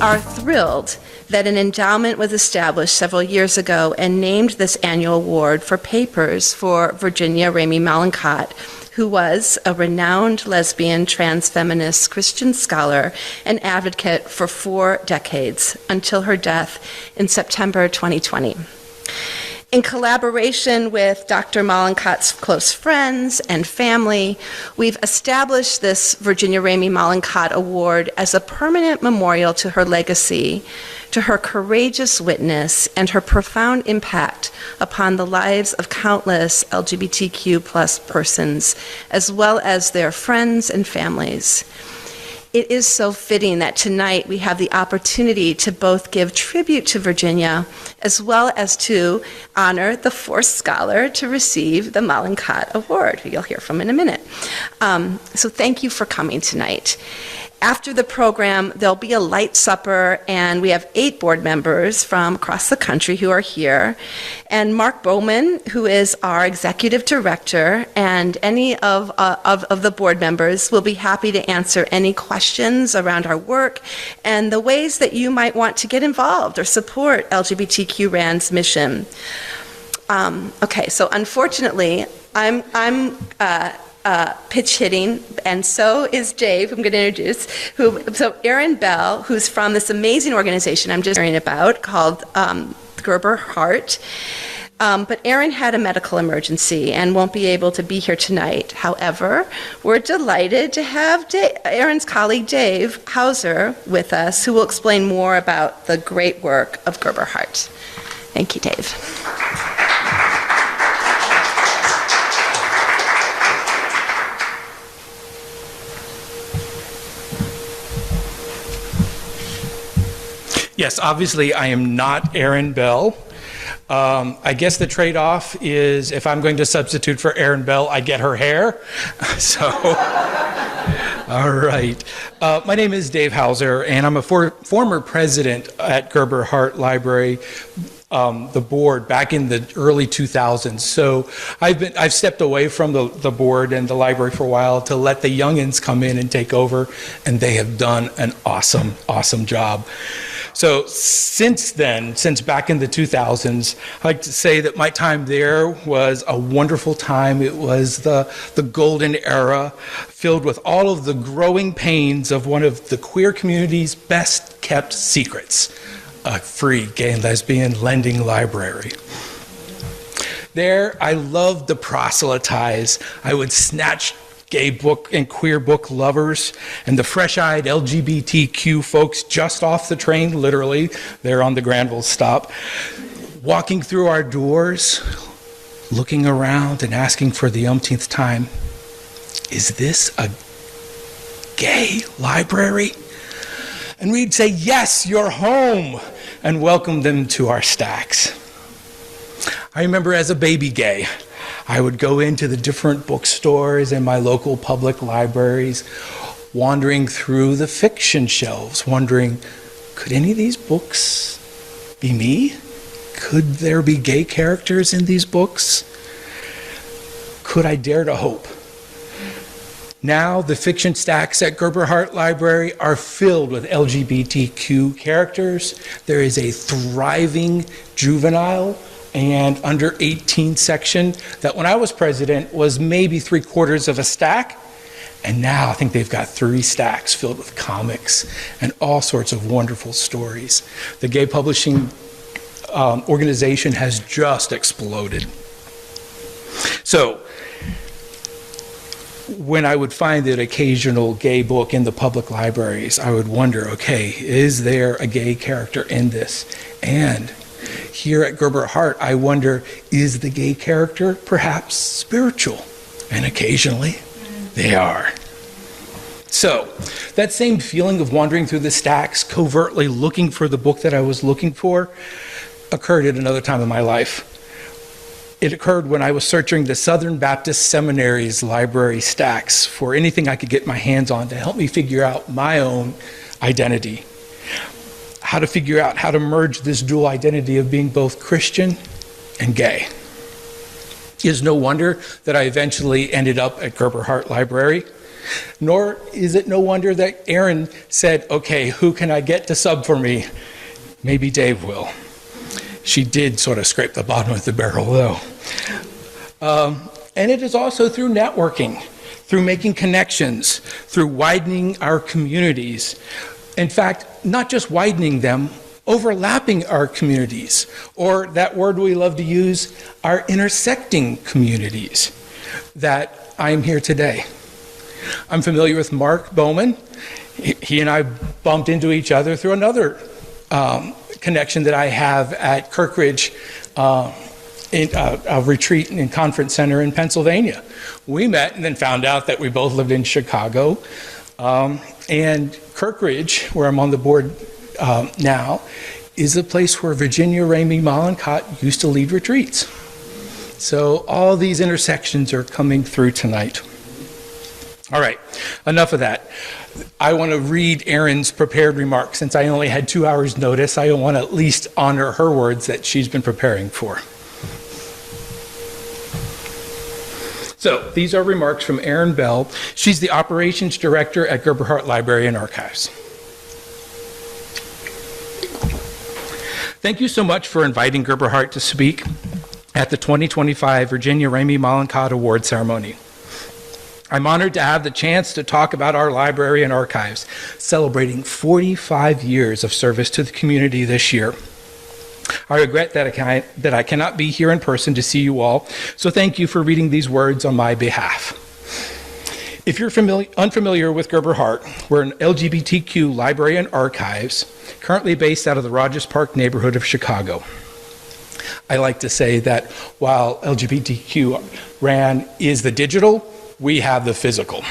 are thrilled that an endowment was established several years ago and named this annual award for papers for Virginia Ramey Mollenkott, who was a renowned lesbian, trans feminist, Christian scholar and advocate for 4 decades until her death in September 2020. In collaboration with Dr. Mollenkott's close friends and family, we've established this Virginia Ramey Mollenkott Award as a permanent memorial to her legacy, to her courageous witness, and her profound impact upon the lives of countless LGBTQ plus persons, as well as their friends and families. It is so fitting that tonight we have the opportunity to both give tribute to Virginia as well as to honor the 4th scholar to receive the Mollenkott Award, who you'll hear from in a minute. So thank you for coming tonight. After the program, there'll be a light supper, and we have 8 board members from across the country who are here. And Mark Bowman, who is our executive director, and any of the board members will be happy to answer any questions around our work and the ways that you might want to get involved or support LGBTQ RAN's mission. Okay, so unfortunately, I'm pitch hitting, and so is Dave, who I'm going to introduce. So Erin Bell, who's from this amazing organization I'm just hearing about called Gerber Heart. But Erin had a medical emergency and won't be able to be here tonight. However, we're delighted to have Erin's colleague Dave Hauser with us, who will explain more about the great work of Gerber Heart. Thank you, Dave. Yes, obviously I am not Erin Bell. I guess the trade-off is if I'm going to substitute for Erin Bell, I get her hair. So, all right. My name is Dave Hauser, and I'm a former president at Gerber Heart Library, the board back in the early 2000s. So I've stepped away from the board and the library for a while to let the youngins come in and take over, and they have done an awesome, awesome job. So since then, since back in the 2000s, I like to say that my time there was a wonderful time. It was the golden era, filled with all of the growing pains of one of the queer community's best kept secrets, a free gay and lesbian lending library. There, I loved to proselytize. I would snatch gay book and queer book lovers and the fresh-eyed LGBTQ folks just off the train, literally, they're on the Granville stop, walking through our doors, looking around and asking for the umpteenth time, is this a gay library? And we'd say, yes, you're home, and welcome them to our stacks. I remember as a baby gay, I would go into the different bookstores in my local public libraries, wandering through the fiction shelves, wondering, could any of these books be me? Could there be gay characters in these books? Could I dare to hope? Now, the fiction stacks at Gerber Heart Library are filled with LGBTQ characters. There is a thriving juvenile and under 18 section that when I was president was maybe 3/4 of a stack, and now I think they've got 3 stacks filled with comics and all sorts of wonderful stories. The gay publishing organization has just exploded. So when I would find that occasional gay book in the public libraries, I would wonder, okay, is there a gay character in this? And here at Gerber Heart, I wonder, is the gay character perhaps spiritual? And occasionally, they are. So, that same feeling of wandering through the stacks, covertly looking for the book that I was looking for, occurred at another time in my life. It occurred when I was searching the Southern Baptist Seminary's library stacks for anything I could get my hands on to help me figure out my own identity. How to figure out how to merge this dual identity of being both Christian and gay. It is no wonder that I eventually ended up at Gerber Heart Library. Nor is it no wonder that Aaron said, okay, who can I get to sub for me? Maybe Dave will. She did sort of scrape the bottom of the barrel, though. And it is also through networking, through making connections, through widening our communities. In fact, not just widening them, overlapping our communities, or that word we love to use, our intersecting communities, that I'm here today. I'm familiar with Mark Bowman. He and I bumped into each other through another connection that I have at Kirkridge, in a retreat and conference center in Pennsylvania. We met and then found out that we both lived in Chicago. And Kirkridge, where I'm on the board now, is a place where Virginia Ramey Mollenkott used to lead retreats. So all these intersections are coming through tonight. All right, enough of that. I want to read Erin's prepared remarks. Since I only had 2 hours notice, I want to at least honor her words that she's been preparing for. So these are remarks from Erin Bell. She's the operations director at Gerberhardt Library and Archives. Thank you so much for inviting Gerberhardt to speak at the 2025 Virginia Ramey Mollenkott Award Ceremony. I'm honored to have the chance to talk about our library and archives, celebrating 45 years of service to the community this year. I regret that I cannot be here in person to see you all, so thank you for reading these words on my behalf. If you're unfamiliar with Gerberhardt, we're an LGBTQ library and archives, currently based out of the Rogers Park neighborhood of Chicago. I like to say that while LGBTQ RAN is the digital, we have the physical.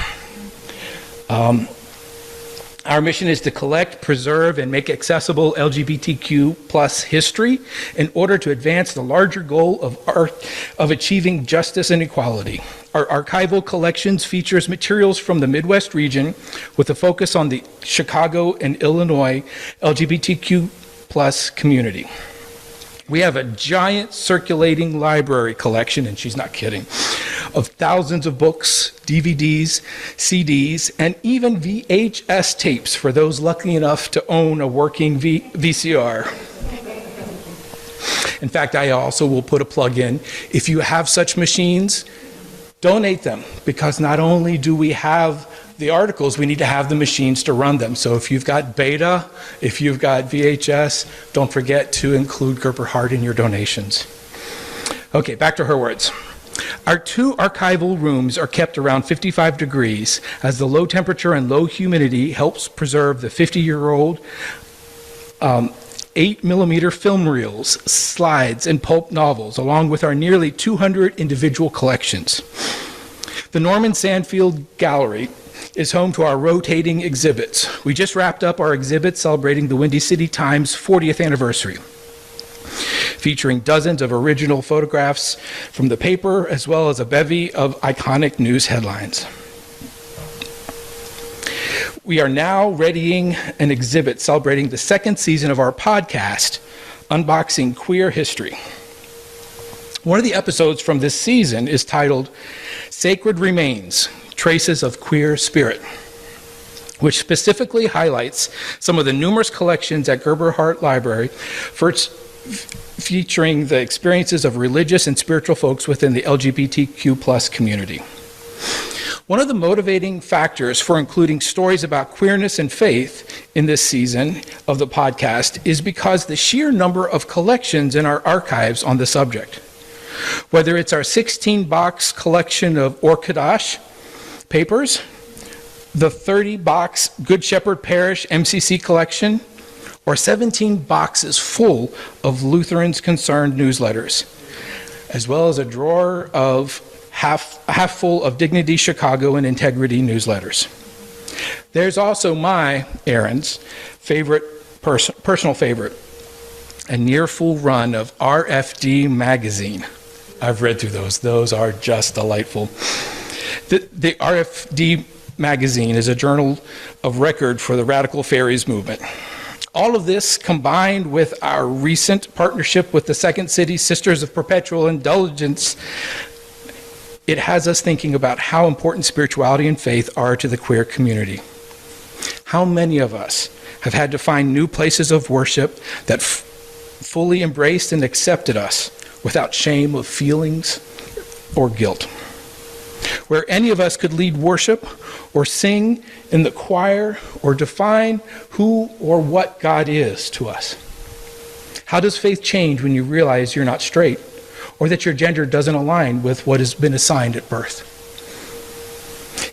Our mission is to collect, preserve, and make accessible LGBTQ plus history in order to advance the larger goal of achieving justice and equality. Our archival collections features materials from the Midwest region with a focus on the Chicago and Illinois LGBTQ plus community. We have a giant circulating library collection, and she's not kidding, of thousands of books, DVDs, CDs, and even VHS tapes for those lucky enough to own a working VCR. In fact, I also will put a plug in. If you have such machines, donate them, because not only do we have the articles, we need to have the machines to run them. So if you've got Beta, if you've got VHS, don't forget to include Gerberhardt in your donations. Okay, back to her words. Our 2 archival rooms are kept around 55 degrees as the low temperature and low humidity helps preserve the 50-year-old 8mm film reels, slides, and pulp novels, along with our nearly 200 individual collections. The Norman Sandfield Gallery is home to our rotating exhibits. We just wrapped up our exhibit celebrating the Windy City Times' 40th anniversary, featuring dozens of original photographs from the paper, as well as a bevy of iconic news headlines. We are now readying an exhibit celebrating the 2nd season of our podcast, Unboxing Queer History. One of the episodes from this season is titled Sacred Remains, Traces of Queer Spirit, which specifically highlights some of the numerous collections at Gerberhardt Library featuring the experiences of religious and spiritual folks within the LGBTQ plus community. One of the motivating factors for including stories about queerness and faith in this season of the podcast is because the sheer number of collections in our archives on the subject. Whether it's our 16-box collection of Orkadosh papers, the 30-box Good Shepherd Parish MCC collection, or 17 boxes full of Lutherans Concerned newsletters, as well as a drawer of half full of Dignity Chicago and Integrity newsletters. There's also Erin's favorite, personal favorite, a near full run of RFD magazine. I've read through those. Those are just delightful. The RFD magazine is a journal of record for the Radical Fairies movement. All of this, combined with our recent partnership with the Second City Sisters of Perpetual Indulgence, it has us thinking about how important spirituality and faith are to the queer community. How many of us have had to find new places of worship that fully embraced and accepted us without shame of feelings or guilt? Where any of us could lead worship or sing in the choir or define who or what God is to us. How does faith change when you realize you're not straight or that your gender doesn't align with what has been assigned at birth?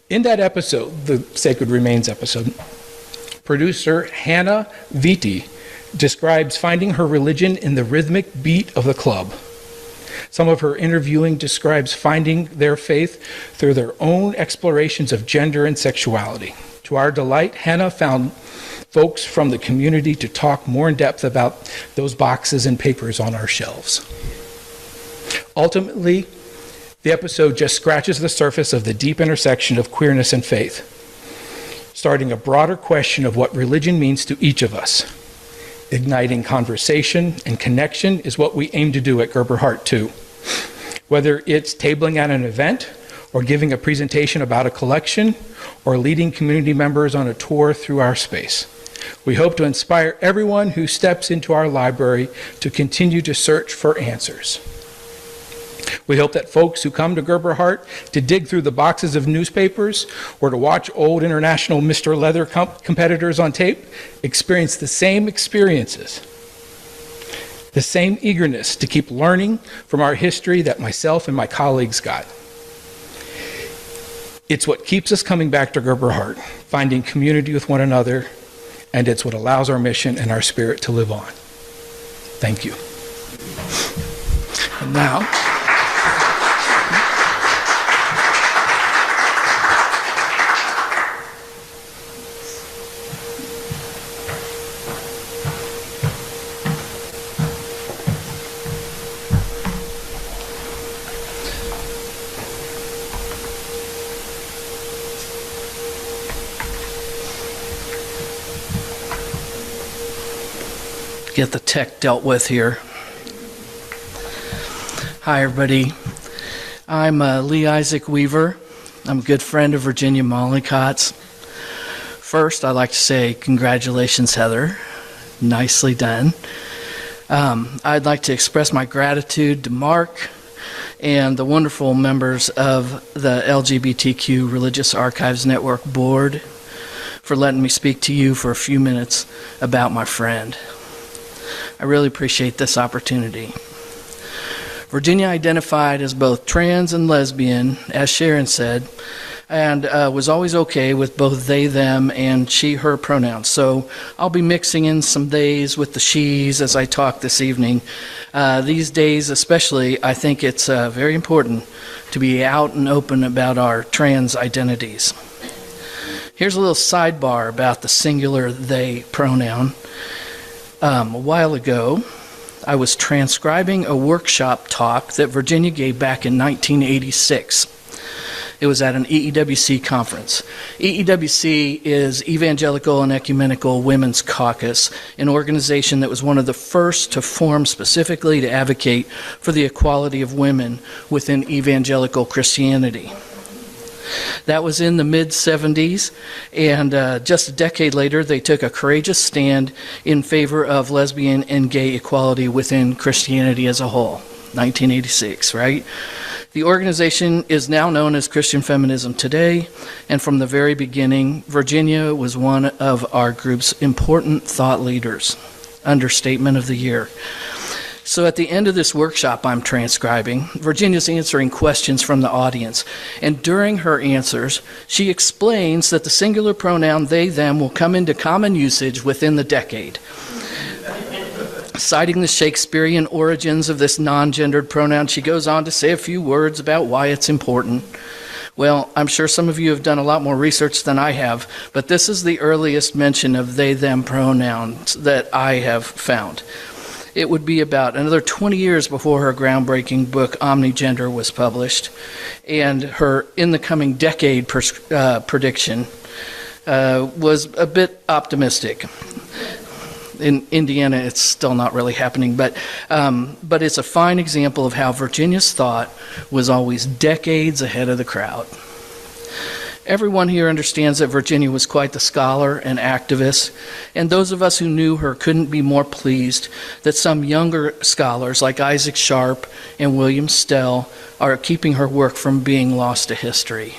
In that episode, the Sacred Remains episode, producer Hannah Viti describes finding her religion in the rhythmic beat of the club. Some of her interviewing describes finding their faith through their own explorations of gender and sexuality. To our delight, Hannah found folks from the community to talk more in depth about those boxes and papers on our shelves. Ultimately, the episode just scratches the surface of the deep intersection of queerness and faith, starting a broader question of what religion means to each of us. Igniting conversation and connection is what we aim to do at Gerber Heart too. Whether it's tabling at an event, or giving a presentation about a collection, or leading community members on a tour through our space. We hope to inspire everyone who steps into our library to continue to search for answers. We hope that folks who come to Gerber Heart to dig through the boxes of newspapers or to watch old international Mr. Leather competitors on tape experience the same experiences, the same eagerness to keep learning from our history that myself and my colleagues got. It's what keeps us coming back to Gerber Heart, finding community with one another, and it's what allows our mission and our spirit to live on. Thank you. And now, get the tech dealt with here. Hi, everybody. I'm Lee Isaac Weaver. I'm a good friend of Virginia Mollenkott's. First, I'd like to say congratulations, Heather. Nicely done. I'd like to express my gratitude to Mark and the wonderful members of the LGBTQ Religious Archives Network Board for letting me speak to you for a few minutes about my friend. I really appreciate this opportunity. Virginia identified as both trans and lesbian, as Sharon said, and was always okay with both they, them, and she, her pronouns. So I'll be mixing in some theys with the she's as I talk this evening. These days especially, I think it's very important to be out and open about our trans identities. Here's a little sidebar about the singular they pronoun. A while ago, I was transcribing a workshop talk that Virginia gave back in 1986. It was at an EEWC conference. EEWC is Evangelical and Ecumenical Women's Caucus, an organization that was one of the first to form specifically to advocate for the equality of women within evangelical Christianity. That was in the mid-'70s, and just a decade later, they took a courageous stand in favor of lesbian and gay equality within Christianity as a whole. 1986, right? The organization is now known as Christian Feminism Today, and from the very beginning, Virginia was one of our group's important thought leaders. Understatement of the year. So at the end of this workshop I'm transcribing, Virginia's answering questions from the audience. And during her answers, she explains that the singular pronoun they, them will come into common usage within the decade. Citing the Shakespearean origins of this non-gendered pronoun, she goes on to say a few words about why it's important. Well, I'm sure some of you have done a lot more research than I have, but this is the earliest mention of they, them pronouns that I have found. It would be about another 20 years before her groundbreaking book, Omnigender, was published, and her in the coming decade prediction was a bit optimistic. In Indiana, it's still not really happening, but it's a fine example of how Virginia's thought was always decades ahead of the crowd. Everyone here understands that Virginia was quite the scholar and activist, and those of us who knew her couldn't be more pleased that some younger scholars like Isaac Sharp and William Stell are keeping her work from being lost to history.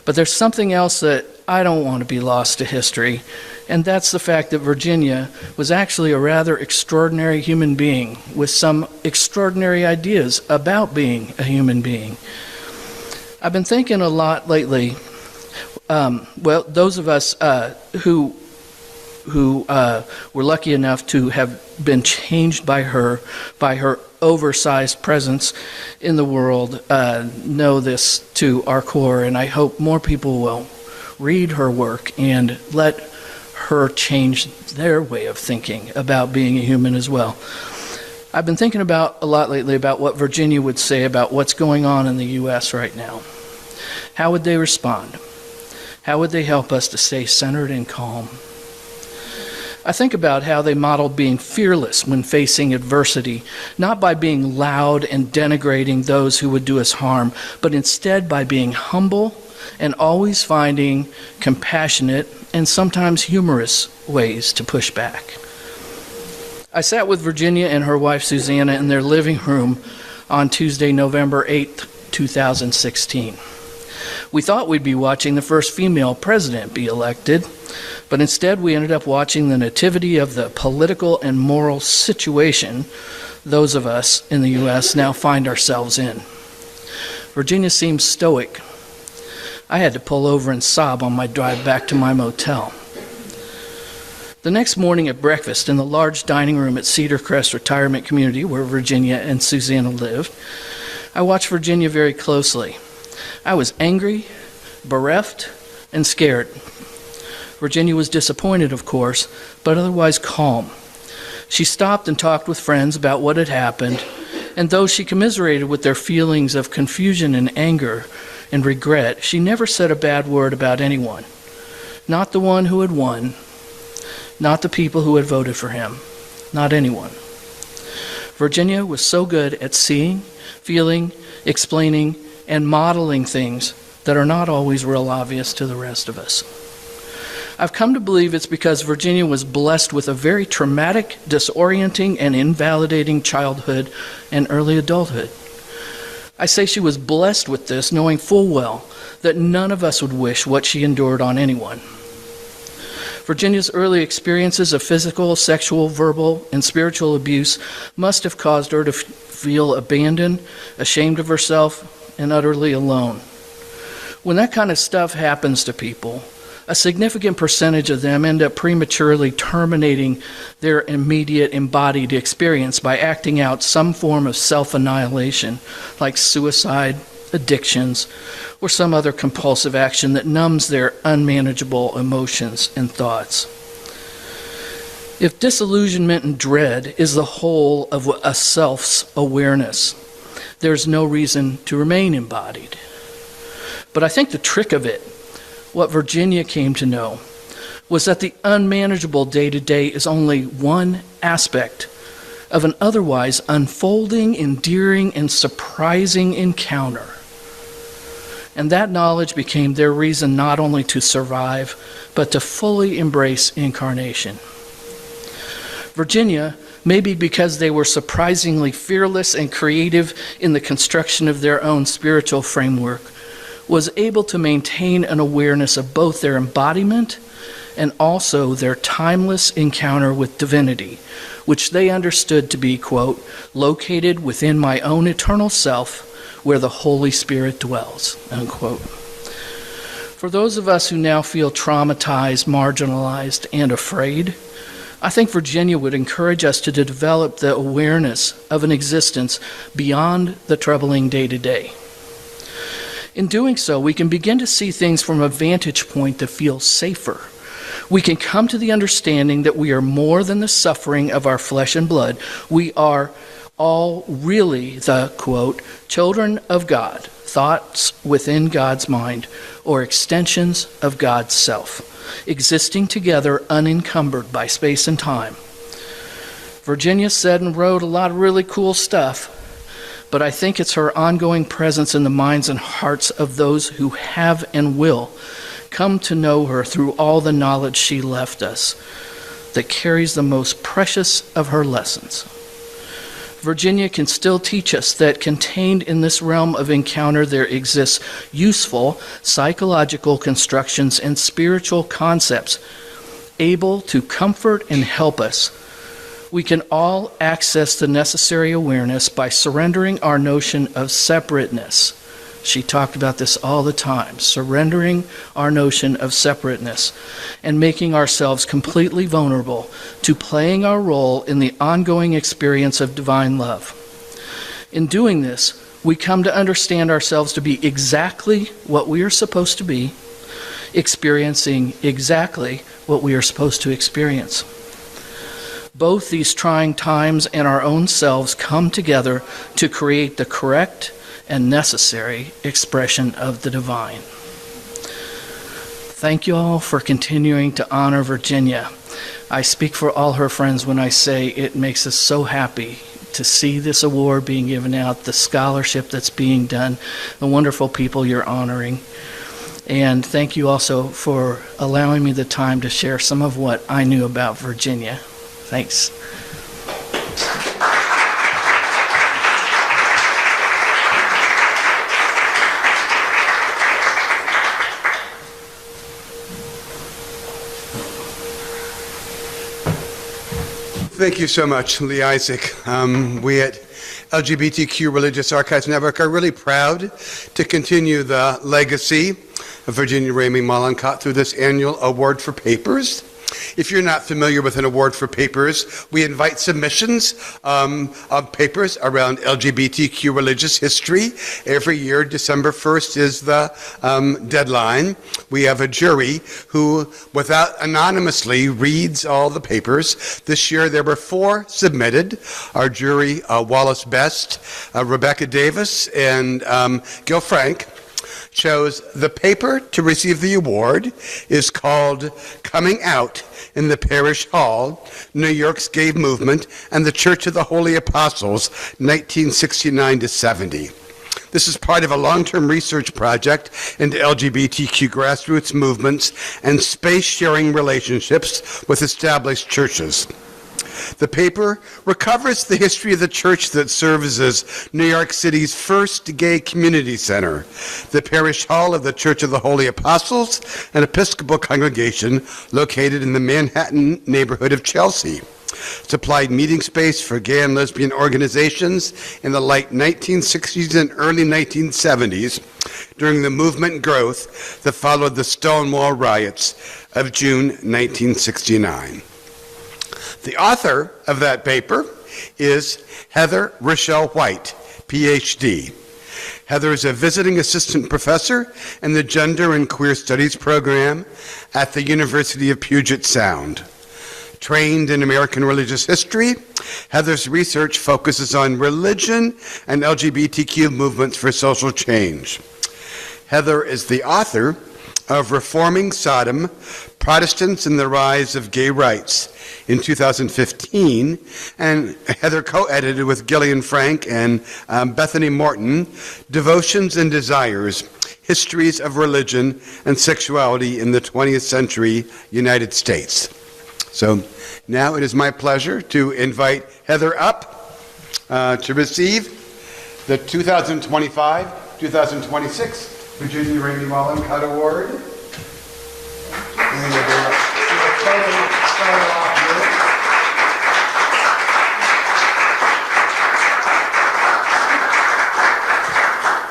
But there's something else that I don't want to be lost to history, and that's the fact that Virginia was actually a rather extraordinary human being with some extraordinary ideas about being a human being. I've been thinking a lot lately, those of us who were lucky enough to have been changed by her oversized presence in the world, know this to our core, and I hope more people will read her work and let her change their way of thinking about being a human as well. I've been thinking a lot lately about what Virginia would say about what's going on in the U.S. right now. How would they respond? How would they help us to stay centered and calm? I think about how they modeled being fearless when facing adversity, not by being loud and denigrating those who would do us harm, but instead by being humble and always finding compassionate and sometimes humorous ways to push back. I sat with Virginia and her wife Susanna in their living room on Tuesday, November 8th, 2016. We thought we'd be watching the first female president be elected, but instead we ended up watching the nativity of the political and moral situation those of us in the U.S. now find ourselves in. Virginia seemed stoic. I had to pull over and sob on my drive back to my motel. The next morning at breakfast in the large dining room at Cedar Crest Retirement Community, where Virginia and Susanna lived, I watched Virginia very closely. I was angry, bereft, and scared. Virginia was disappointed, of course, but otherwise calm. She stopped and talked with friends about what had happened, and though she commiserated with their feelings of confusion and anger and regret, she never said a bad word about anyone. Not the one who had won, not the people who had voted for him, not anyone. Virginia was so good at seeing, feeling, explaining, and modeling things that are not always real obvious to the rest of us. I've come to believe it's because Virginia was blessed with a very traumatic, disorienting, and invalidating childhood and early adulthood. I say she was blessed with this, knowing full well that none of us would wish what she endured on anyone. Virginia's early experiences of physical, sexual, verbal, and spiritual abuse must have caused her to feel abandoned, ashamed of herself, and utterly alone. When that kind of stuff happens to people, a significant percentage of them end up prematurely terminating their immediate embodied experience by acting out some form of self-annihilation, like suicide, addictions, or some other compulsive action that numbs their unmanageable emotions and thoughts. If disillusionment and dread is the whole of a self's awareness, there's no reason to remain embodied. But I think the trick of it, what Virginia came to know, was that the unmanageable day-to-day is only one aspect of an otherwise unfolding, endearing, and surprising encounter. And that knowledge became their reason not only to survive, but to fully embrace incarnation. Virginia, maybe because they were surprisingly fearless and creative in the construction of their own spiritual framework, was able to maintain an awareness of both their embodiment and also their timeless encounter with divinity, which they understood to be, quote, located within my own eternal self, where the Holy Spirit dwells, unquote. For those of us who now feel traumatized, marginalized, and afraid, I think Virginia would encourage us to develop the awareness of an existence beyond the troubling day-to-day. In doing so, we can begin to see things from a vantage point that feels safer. We can come to the understanding that we are more than the suffering of our flesh and blood. We are all really the, quote, children of God thoughts within God's mind or extensions of God's self, existing together unencumbered by space and time. Virginia said and wrote a lot of really cool stuff, but I think it's her ongoing presence in the minds and hearts of those who have and will come to know her through all the knowledge she left us that carries the most precious of her lessons. Virginia can still teach us that contained in this realm of encounter there exists useful psychological constructions and spiritual concepts able to comfort and help us. We can all access the necessary awareness by surrendering our notion of separateness. She talked about this all the time, surrendering our notion of separateness and making ourselves completely vulnerable to playing our role in the ongoing experience of divine love. In doing this, we come to understand ourselves to be exactly what we are supposed to be, experiencing exactly what we are supposed to experience. Both these trying times and our own selves come together to create the correct and necessary expression of the divine. Thank you all for continuing to honor Virginia. I speak for all her friends when I say it makes us so happy to see this award being given out, the scholarship that's being done, the wonderful people you're honoring. And thank you also for allowing me the time to share some of what I knew about Virginia. Thanks. Thank you so much, Lee Isaac. We at LGBTQ Religious Archives Network are really proud to continue the legacy of Virginia Ramey Mollenkott through this annual Award for Papers. If you're not familiar with an award for papers, we invite submissions of papers around LGBTQ religious history. Every year, December 1st is the deadline. We have a jury who, anonymously, reads all the papers. This year, there were 4 submitted. Our jury, Wallace Best, Rebecca Davis, and Gil Frank, chose the paper to receive the award is called Coming Out in the Parish Hall, New York's Gay Movement and the Church of the Holy Apostles, 1969 to 70. This is part of a long-term research project into LGBTQ grassroots movements and space-sharing relationships with established churches. The paper recovers the history of the church that serves as New York City's first gay community center, the Parish Hall of the Church of the Holy Apostles, an Episcopal congregation located in the Manhattan neighborhood of Chelsea. Supplied meeting space for gay and lesbian organizations in the late 1960s and early 1970s during the movement growth that followed the Stonewall riots of June 1969. The author of that paper is Heather Rochelle White, PhD. Heather is a visiting assistant professor in the Gender and Queer Studies program at the University of Puget Sound. Trained in American religious history, Heather's research focuses on religion and LGBTQ movements for social change. Heather is the author of Reforming Sodom, Protestants and the Rise of Gay Rights in 2015, and Heather co-edited with Gillian Frank and Bethany Morton, Devotions and Desires, Histories of Religion and Sexuality in the 20th Century United States. So now it is my pleasure to invite Heather up to receive the 2025-2026 Virginia Ramey Mollenkott Award.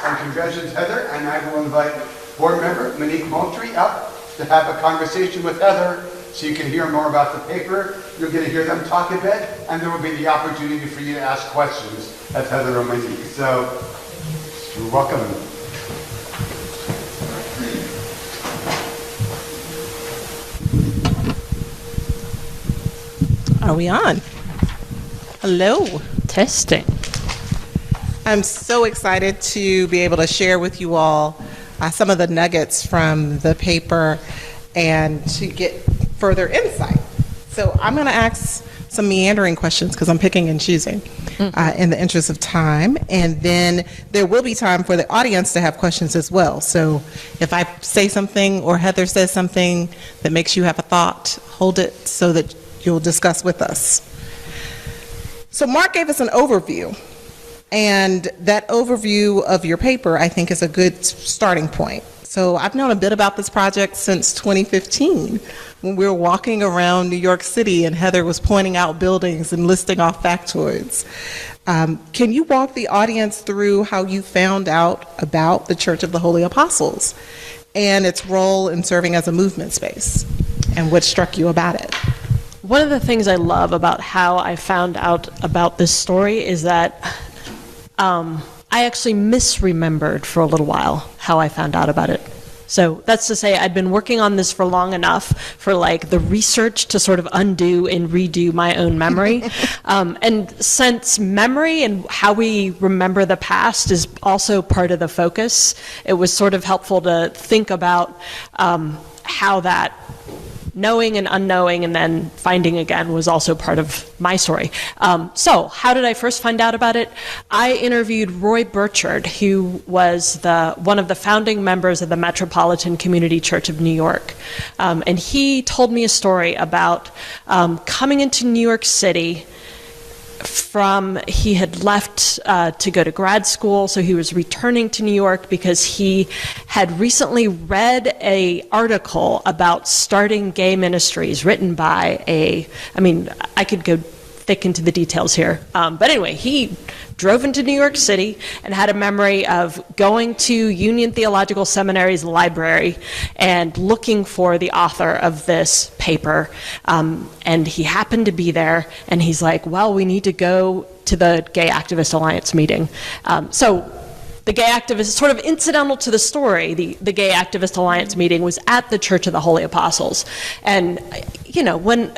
And congratulations, Heather, and I will invite board member Monique Moultrie up to have a conversation with Heather so you can hear more about the paper. You'll get to hear them talk a bit, and there will be the opportunity for you to ask questions of Heather or Monique. So, you're welcome. Are we on? Hello. Testing. I'm so excited to be able to share with you all some of the nuggets from the paper and to get further insight. So I'm going to ask some meandering questions because I'm picking and choosing in the interest of time. And then there will be time for the audience to have questions as well. So if I say something or Heather says something that makes you have a thought, hold it so that you'll discuss with us. So Mark gave us an overview. And that overview of your paper, I think, is a good starting point. So I've known a bit about this project since 2015, when we were walking around New York City and Heather was pointing out buildings and listing off factoids. Can you walk the audience through how you found out about the Church of the Holy Apostles and its role in serving as a movement space, and what struck you about it? One of the things I love about how I found out about this story is that I actually misremembered for a little while how I found out about it. So that's to say I'd been working on this for long enough for like the research to sort of undo and redo my own memory. And since memory and how we remember the past is also part of the focus, it was sort of helpful to think about how that knowing and unknowing and then finding again was also part of my story. So how did I first find out about it? I interviewed Roy Burchard, who was one of the founding members of the Metropolitan Community Church of New York. And he told me a story about coming into New York City he had left to go to grad school, so he was returning to New York because he had recently read an article about starting gay ministries written by I could go thick into the details here. But anyway, he drove into New York City and had a memory of going to Union Theological Seminary's library and looking for the author of this paper. And he happened to be there, and he's like, well, we need to go to the Gay Activist Alliance meeting. So the Gay Activist, sort of incidental to the story, the Gay Activist Alliance meeting was at the Church of the Holy Apostles. And, you know, when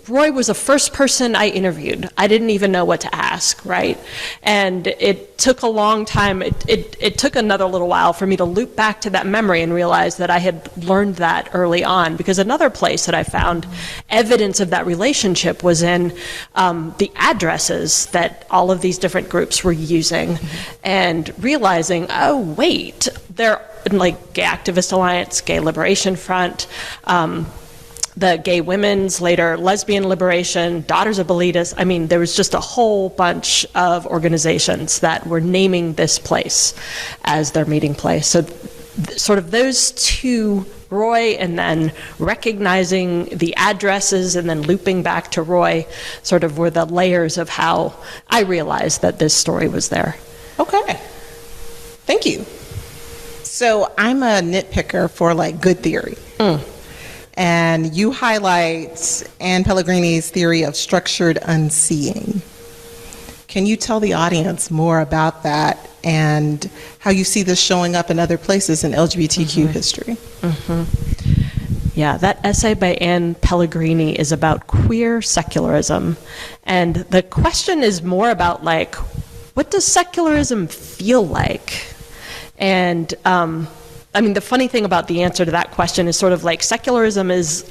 Roy was the first person I interviewed, I didn't even know what to ask, right? And it took a long time, it took another little while for me to loop back to that memory and realize that I had learned that early on, because another place that I found evidence of that relationship was in the addresses that all of these different groups were using, and realizing, oh wait, they're like Gay Activist Alliance, Gay Liberation Front, the Gay Women's, later Lesbian Liberation, Daughters of Bilitis. I mean, there was just a whole bunch of organizations that were naming this place as their meeting place. So sort of those two, Roy and then recognizing the addresses and then looping back to Roy, sort of were the layers of how I realized that this story was there. Okay. Thank you. So I'm a nitpicker for like good theory. And you highlight Anne Pellegrini's theory of structured unseeing. Can you tell the audience more about that and how you see this showing up in other places in LGBTQ history? Yeah, that essay by Anne Pellegrini is about queer secularism. And the question is more about, like, what does secularism feel like? And I mean, the funny thing about the answer to that question is sort of like secularism is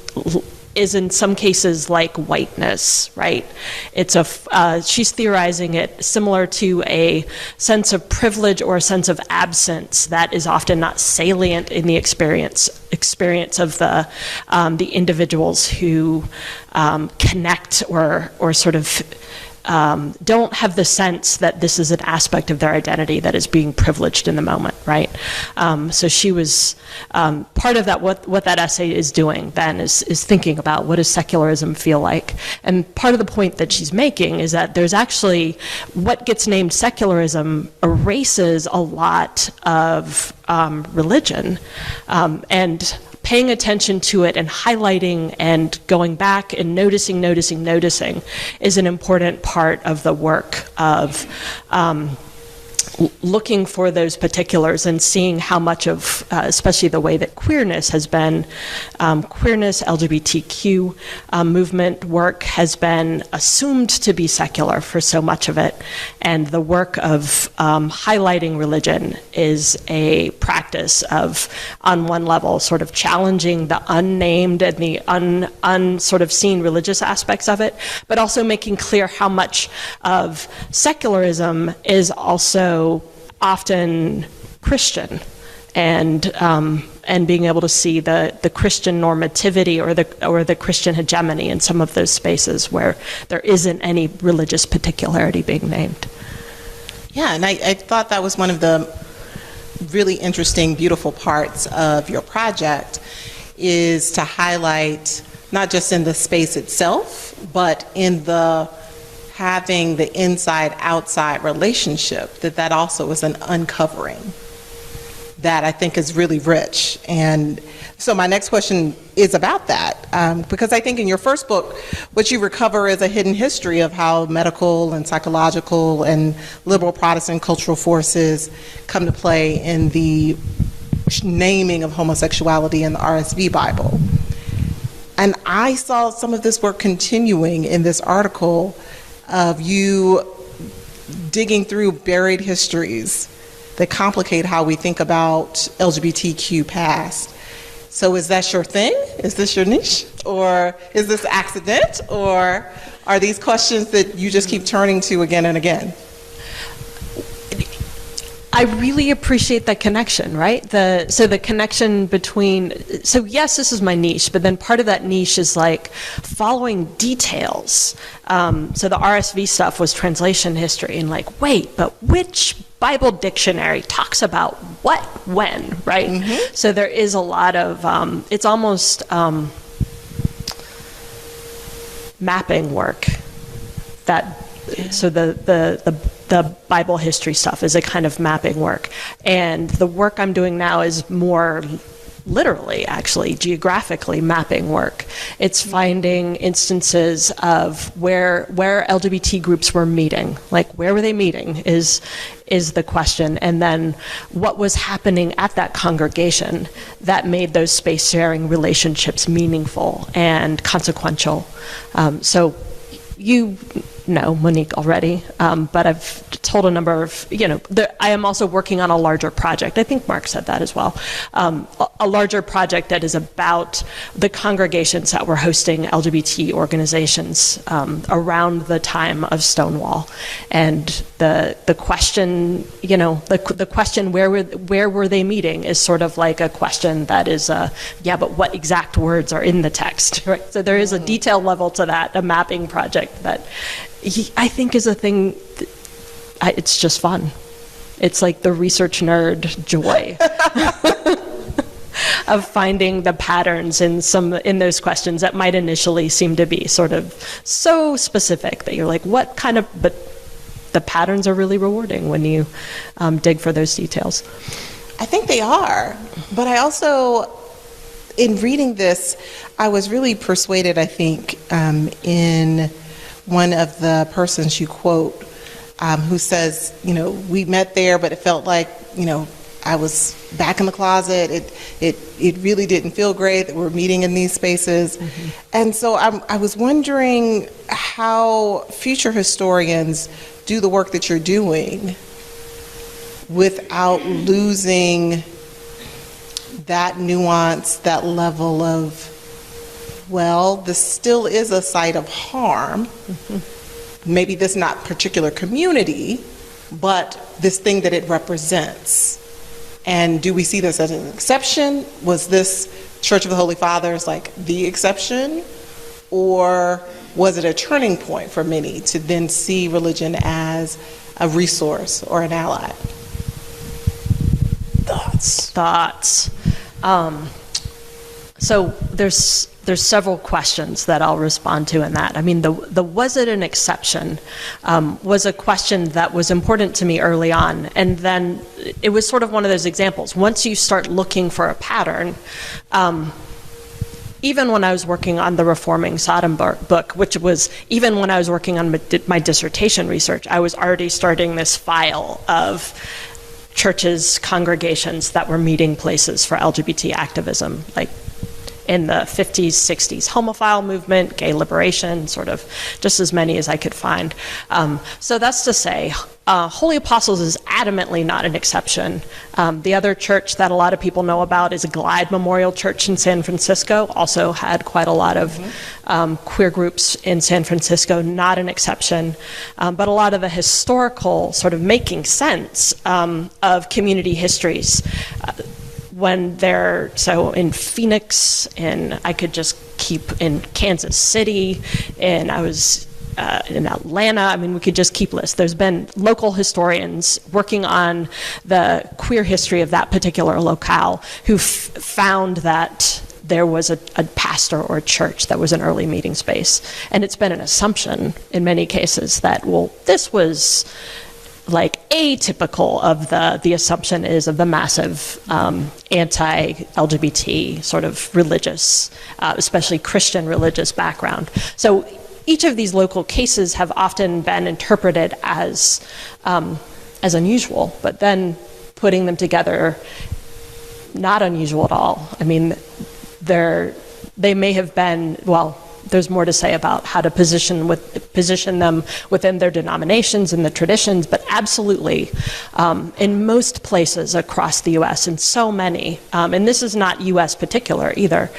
in some cases like whiteness, right? It's she's theorizing it similar to a sense of privilege or a sense of absence that is often not salient in the experience of the individuals who connect or sort of don't have the sense that this is an aspect of their identity that is being privileged in the moment, right? So she was part of that. What that essay is doing then is thinking about what does secularism feel like, and part of the point that she's making is that there's actually what gets named secularism erases a lot of religion, and paying attention to it and highlighting and going back and noticing is an important part of the work of looking for those particulars and seeing how much of, especially the way that queerness has been, queerness, LGBTQ movement work has been assumed to be secular for so much of it. And the work of highlighting religion is a practice of, on one level, sort of challenging the unnamed and the sort of seen religious aspects of it, but also making clear how much of secularism is also often Christian, and being able to see the Christian normativity or the Christian hegemony in some of those spaces where there isn't any religious particularity being named. Yeah, and I thought that was one of the really interesting, beautiful parts of your project, is to highlight not just in the space itself, but in the having the inside-outside relationship, that also is an uncovering that I think is really rich. And so my next question is about that, because I think in your first book, what you recover is a hidden history of how medical and psychological and liberal Protestant cultural forces come to play in the naming of homosexuality in the RSV Bible. And I saw some of this work continuing in this article of you digging through buried histories that complicate how we think about LGBTQ past. So is that your thing? Is this your niche? Or is this accident? Or are these questions that you just keep turning to again and again? I really appreciate that connection, right? So the connection between, so yes, this is my niche, but then part of that niche is like following details. So the RSV stuff was translation history, and like, wait, but which Bible dictionary talks about what, when, right? Mm-hmm. So there is a lot of, it's almost mapping work that, so the Bible history stuff is a kind of mapping work. And the work I'm doing now is more literally, actually, geographically mapping work. It's finding instances of where LGBT groups were meeting. Like, where were they meeting is the question. And then what was happening at that congregation that made those space-sharing relationships meaningful and consequential. So you know Monique already, but I've told a number of, I am also working on a larger project. I think Mark said that as well. A larger project that is about the congregations that were hosting LGBT organizations around the time of Stonewall. And the question, the question where were they meeting is sort of like a question that is, but what exact words are in the text, right? So there is a detail level to that, a mapping project that I think is a thing, it's just fun. It's like the research nerd joy of finding the patterns in those questions that might initially seem to be sort of so specific that you're like, what kind of, but the patterns are really rewarding when you dig for those details. I think they are, but I also, in reading this, I was really persuaded, I think, in one of the persons you quote, who says, we met there, but it felt like, I was back in the closet. It really didn't feel great that we're meeting in these spaces. Mm-hmm. And so I was wondering how future historians do the work that you're doing without losing that nuance, that level of, this still is a site of harm. Mm-hmm. Maybe this not particular community, but this thing that it represents. And do we see this as an exception? Was this Church of the Holy Fathers like the exception? Or was it a turning point for many to then see religion as a resource or an ally? Thoughts. So there's several questions that I'll respond to in that. I mean, the was it an exception was a question that was important to me early on. And then it was sort of one of those examples. Once you start looking for a pattern, even when I was working on the Reforming Sodom book, which was even when I was working on my dissertation research, I was already starting this file of churches, congregations that were meeting places for LGBT activism, like in the 50s, 60s, homophile movement, gay liberation, sort of just as many as I could find. So that's to say, Holy Apostles is adamantly not an exception. The other church that a lot of people know about is Glide Memorial Church in San Francisco, also had quite a lot of queer groups in San Francisco, not an exception. But a lot of the historical sort of making sense of community histories when they're, so in Phoenix, and I could just keep in Kansas City, and I was in Atlanta. I mean, we could just keep lists. There's been local historians working on the queer history of that particular locale who found that there was a pastor or a church that was an early meeting space. And it's been an assumption in many cases that, well, this was like atypical of the assumption is of the massive anti-LGBT sort of religious, especially Christian religious background. So each of these local cases have often been interpreted as unusual, but then putting them together, not unusual at all. I mean, they may have been, well, there's more to say about how to position them within their denominations and the traditions, but absolutely, in most places across the U.S., in so many, and this is not U.S. particular either,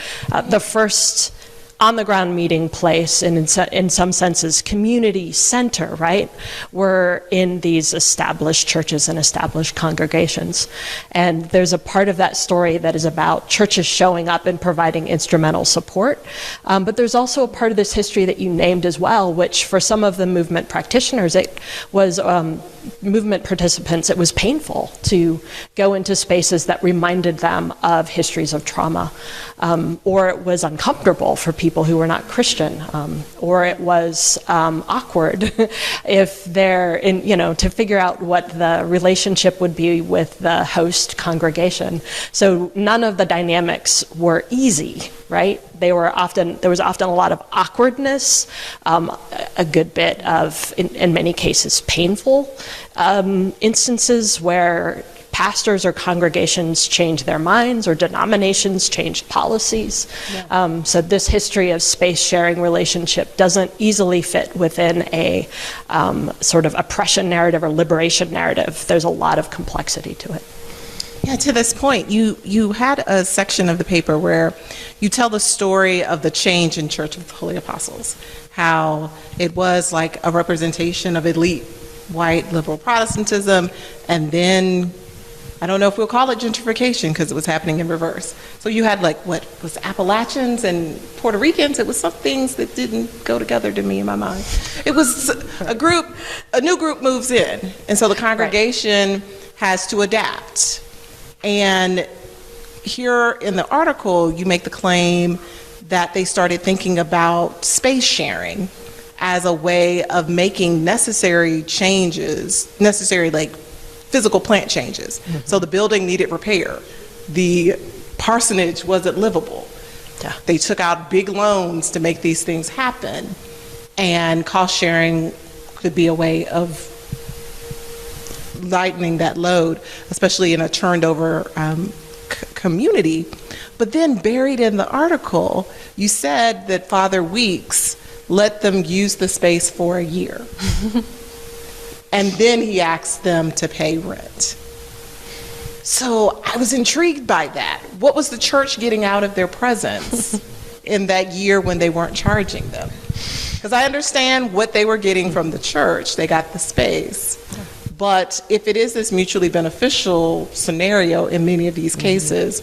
the first on-the-ground meeting place, and in some senses, community center, right, were in these established churches and established congregations. And there's a part of that story that is about churches showing up and providing instrumental support. But there's also a part of this history that you named as well, which for some of the movement practitioners, it was movement participants, it was painful to go into spaces that reminded them of histories of trauma, or it was uncomfortable for people who were not Christian, or it was awkward if they're in, to figure out what the relationship would be with the host congregation. So none of the dynamics were easy, right? There was often a lot of awkwardness, a good bit of, in many cases, painful instances where pastors or congregations changed their minds or denominations changed policies. Yeah. So this history of space sharing relationship doesn't easily fit within a sort of oppression narrative or liberation narrative. There's a lot of complexity to it. Yeah, to this point, you had a section of the paper where you tell the story of the change in Church of the Holy Apostles, how it was like a representation of elite white liberal Protestantism, and then I don't know if we'll call it gentrification because it was happening in reverse. So you had like what was Appalachians and Puerto Ricans. It was some things that didn't go together to me in my mind. It was a new group moves in, and so the congregation has to adapt. And here in the article, you make the claim that they started thinking about space sharing as a way of making necessary changes, like physical plant changes. Mm-hmm. So the building needed repair. The parsonage wasn't livable. Yeah. They took out big loans to make these things happen. And cost sharing could be a way of lightening that load, especially in a turned over community. But then buried in the article, you said that Father Weeks let them use the space for a year. And then he asked them to pay rent. So I was intrigued by that. What was the church getting out of their presence in that year when they weren't charging them? Because I understand what they were getting from the church. They got the space. But if it is this mutually beneficial scenario in many of these cases,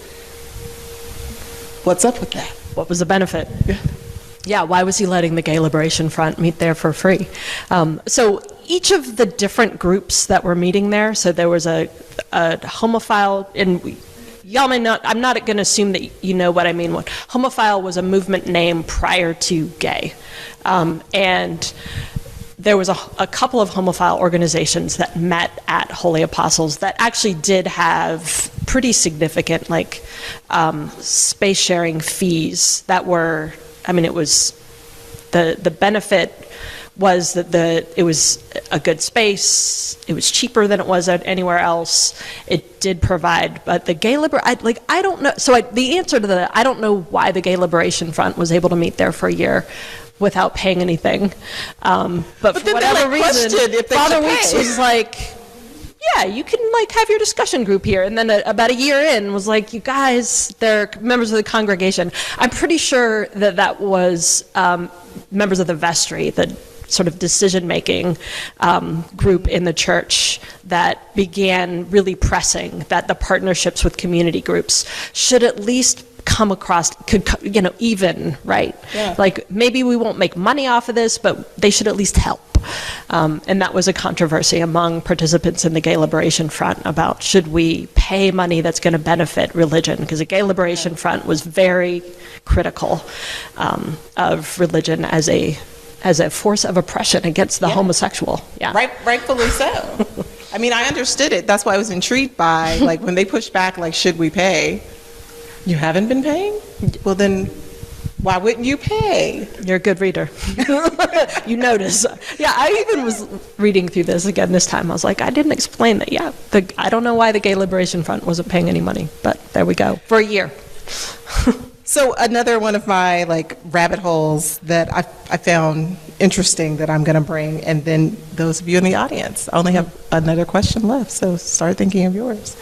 what's up with that? What was the benefit? Yeah, why was he letting the Gay Liberation Front meet there for free? So each of the different groups that were meeting there, so there was a homophile, and y'all may not, I'm not going to assume that you know what I mean. Homophile was a movement name prior to gay. And there was a couple of homophile organizations that met at Holy Apostles that actually did have pretty significant, like, space sharing fees that were, I mean, it was, the benefit was that it was a good space, it was cheaper than it was anywhere else, it did provide, but the gay I don't know, so the answer to I don't know why the Gay Liberation Front was able to meet there for a year without paying anything, but for whatever reason, Father Weeks was like, yeah, you can, like, have your discussion group here. And then about a year in was like, you guys, they're members of the congregation. I'm pretty sure that was members of the vestry, the sort of decision-making group in the church that began really pressing that the partnerships with community groups should at least come across, even, right? Yeah. Like, maybe we won't make money off of this, but they should at least help. And that was a controversy among participants in the Gay Liberation Front about, should we pay money that's going to benefit religion? Because the Gay Liberation Front was very critical of religion as a force of oppression against the homosexual. Yeah, rightfully so. I mean, I understood it. That's why I was intrigued by, like, when they pushed back, like, should we pay? You haven't been paying? Well, then why wouldn't you pay? You're a good reader. You notice. Yeah, I even was reading through this again this time. I was like, I didn't explain that. Yeah, I don't know why the Gay Liberation Front wasn't paying any money, but there we go. For a year. So another one of my, like, rabbit holes that I found interesting that I'm going to bring, and then those of you in the audience. I only have another question left, so start thinking of yours.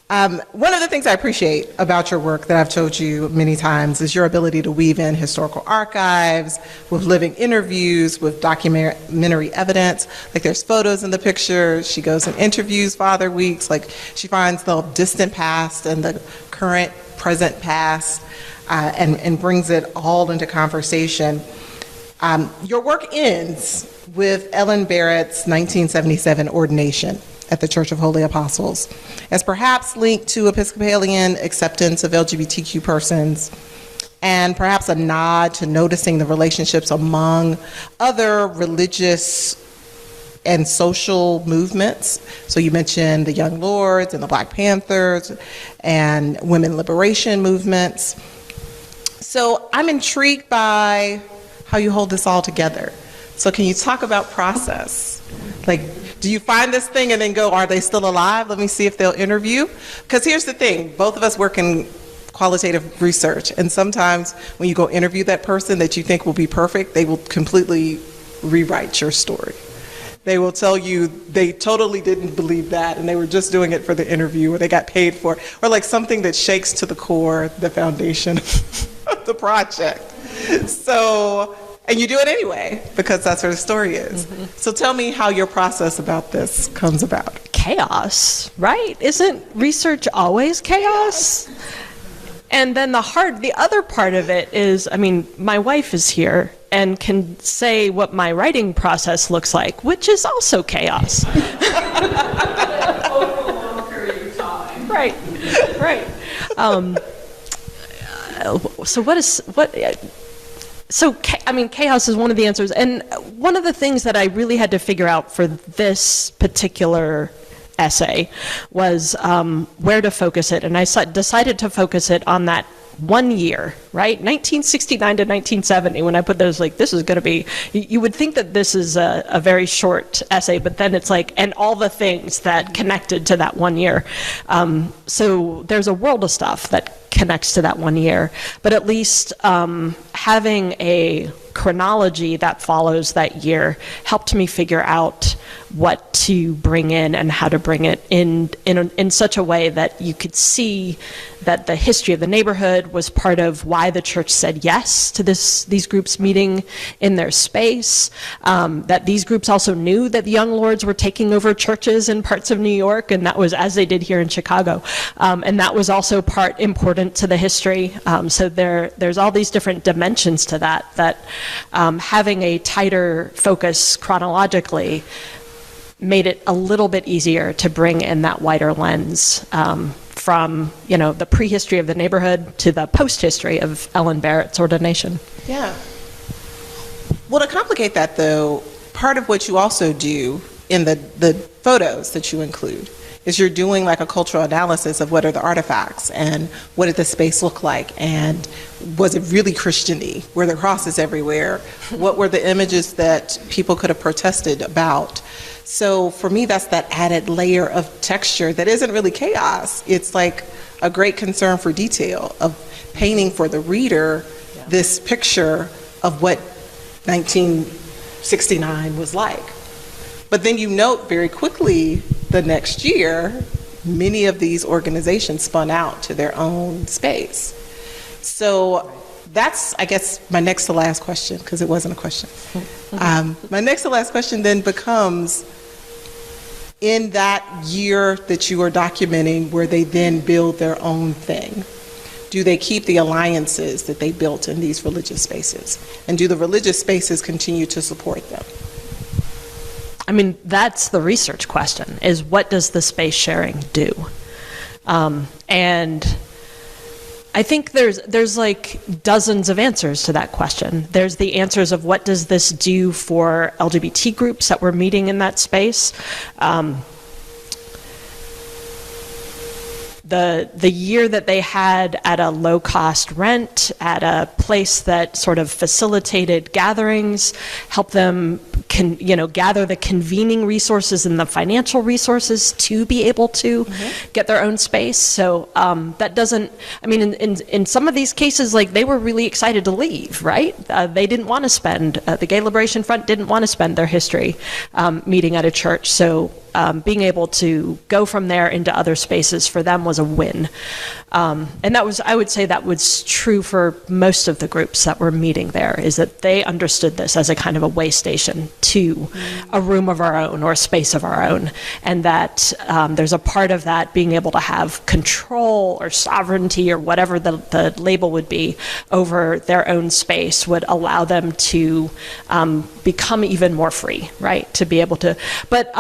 One of the things I appreciate about your work that I've told you many times is your ability to weave in historical archives with living interviews, with documentary evidence. Like, there's photos in the picture. She goes and interviews Father Weeks. Like, she finds the distant past and the current, present past, and brings it all into conversation. Your work ends with Ellen Barrett's 1977 ordination at the Church of Holy Apostles, as perhaps linked to Episcopalian acceptance of LGBTQ persons, and perhaps a nod to noticing the relationships among other religious and social movements. So you mentioned the Young Lords and the Black Panthers and women liberation movements. So I'm intrigued by how you hold this all together. So can you talk about process? Like, do you find this thing and then go, are they still alive? Let me see if they'll interview. Because here's the thing, both of us work in qualitative research, and sometimes when you go interview that person that you think will be perfect, they will completely rewrite your story. They will tell you they totally didn't believe that and they were just doing it for the interview, or they got paid for it, or like something that shakes to the core the foundation of the project. So, and you do it anyway, because that's where the story is. Mm-hmm. So tell me how your process about this comes about. Chaos, right? Isn't research always chaos? And then the other part of it is, I mean, my wife is here and can say what my writing process looks like, which is also chaos. Right. So chaos is one of the answers. And one of the things that I really had to figure out for this particular essay was where to focus it. And I decided to focus it on that 1 year, right? 1969 to 1970, when I put those, like, this is going to be, you would think that this is a very short essay, but then it's like, and all the things that connected to that 1 year. So there's a world of stuff that connects to that 1 year, but at least having a chronology that follows that year helped me figure out what to bring in and how to bring it in such a way that you could see that the history of the neighborhood was part of why the church said yes to these groups meeting in their space, that these groups also knew that the Young Lords were taking over churches in parts of New York, and that was as they did here in Chicago, and that was also important to the history. So there's all these different dimensions to that having a tighter focus chronologically made it a little bit easier to bring in that wider lens from, the prehistory of the neighborhood to the post-history of Ellen Barrett's ordination. Yeah. Well, to complicate that, though, part of what you also do in the photos that you include is you're doing like a cultural analysis of what are the artifacts and what did the space look like, and was it really Christian-y? Were there crosses everywhere? What were the images that people could have protested about? So for me, that's that added layer of texture that isn't really chaos. It's like a great concern for detail, of painting for the reader this picture of what 1969 was like. But then you note very quickly the next year, many of these organizations spun out to their own space. So that's, I guess, my next to last question, because it wasn't a question. My next to last question then becomes, in that year that you are documenting where they then build their own thing, do they keep the alliances that they built in these religious spaces? And do the religious spaces continue to support them? I mean, that's the research question, is what does the space sharing do? And I think there's like dozens of answers to that question. There's the answers of what does this do for LGBT groups that were meeting in that space. The year that they had at a low-cost rent, at a place that sort of facilitated gatherings, helped them gather the convening resources and the financial resources to be able to get their own space. So that doesn't, I mean, in some of these cases, like, they were really excited to leave, right? They didn't want to spend, the Gay Liberation Front didn't want to spend their history meeting at a church. So being able to go from there into other spaces for them was a win. And that was, I would say that was true for most of the groups that were meeting there, is that they understood this as a kind of a way station to a room of our own or a space of our own. And that there's a part of that being able to have control or sovereignty or whatever the label would be over their own space would allow them to become even more free, right? To be able to, but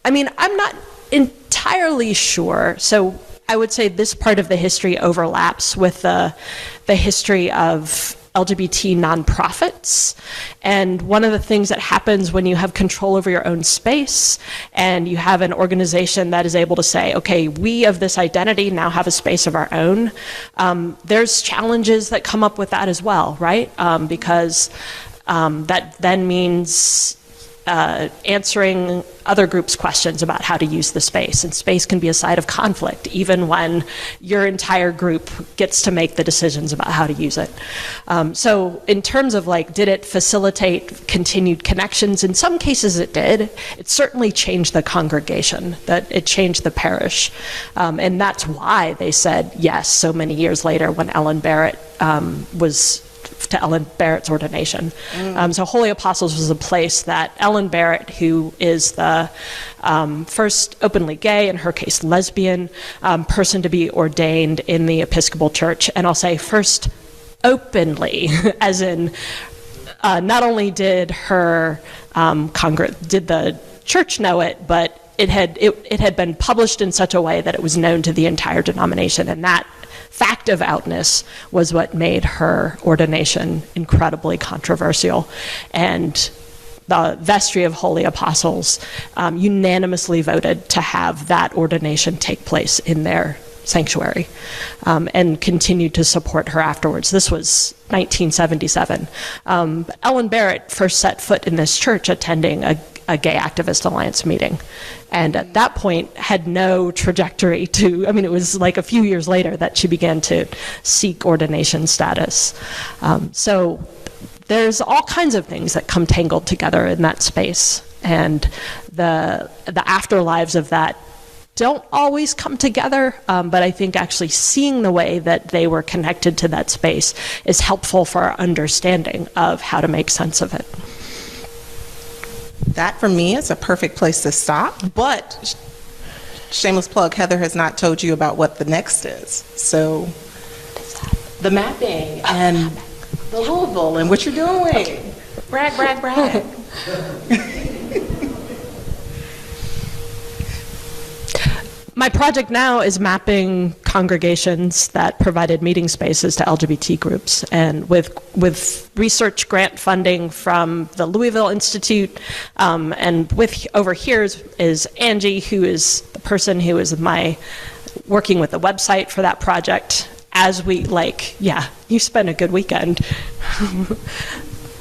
I mean, I'm not entirely sure. So I would say this part of the history overlaps with the history of LGBT nonprofits. And one of the things that happens when you have control over your own space and you have an organization that is able to say, okay, we of this identity now have a space of our own, there's challenges that come up with that as well, right? Because that then means answering other groups' questions about how to use the space. And space can be a site of conflict, even when your entire group gets to make the decisions about how to use it. So in terms of, like, did it facilitate continued connections? In some cases it did. It certainly changed the congregation, that it changed the parish. And that's why they said yes so many years later when Ellen Barrett to Ellen Barrett's ordination. So Holy Apostles was a place that Ellen Barrett, who is the first openly gay, in her case lesbian, person to be ordained in the Episcopal Church, and I'll say first openly, as in not only did her did the church know it, but it had been published in such a way that it was known to the entire denomination, and that fact of outness was what made her ordination incredibly controversial. And the Vestry of Holy Apostles unanimously voted to have that ordination take place in their sanctuary, and continued to support her afterwards. This was 1977. Ellen Barrett first set foot in this church attending a Gay Activist Alliance meeting, and at that point had no trajectory to, I mean, it was like a few years later that she began to seek ordination status. So there's all kinds of things that come tangled together in that space, and the afterlives of that don't always come together, but I think actually seeing the way that they were connected to that space is helpful for our understanding of how to make sense of it. That, for me, is a perfect place to stop, but shameless plug, Heather has not told you about what the next is. So the mapping and the Louisville and what you're doing. Okay. Brag, brag, brag. My project now is mapping congregations that provided meeting spaces to LGBT groups, and with research grant funding from the Louisville Institute, and with over here is Angie, who is the person who is working with the website for that project. As we you spent a good weekend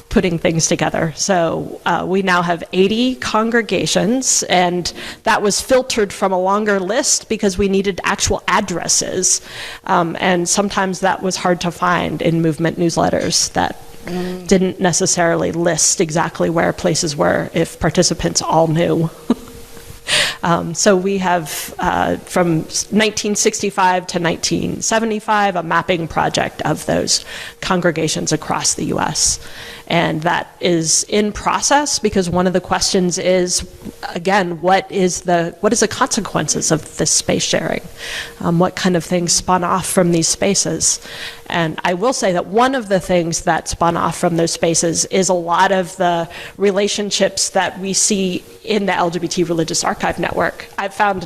putting things together. So we now have 80 congregations, and that was filtered from a longer list because we needed actual addresses. And sometimes that was hard to find in movement newsletters that didn't necessarily list exactly where places were if participants all knew. So we have, from 1965 to 1975, a mapping project of those congregations across the U.S. And that is in process because one of the questions is, again, what is the consequences of this space sharing? What kind of things spun off from these spaces? And I will say that one of the things that spun off from those spaces is a lot of the relationships that we see in the LGBT Religious Archive Network. I've found,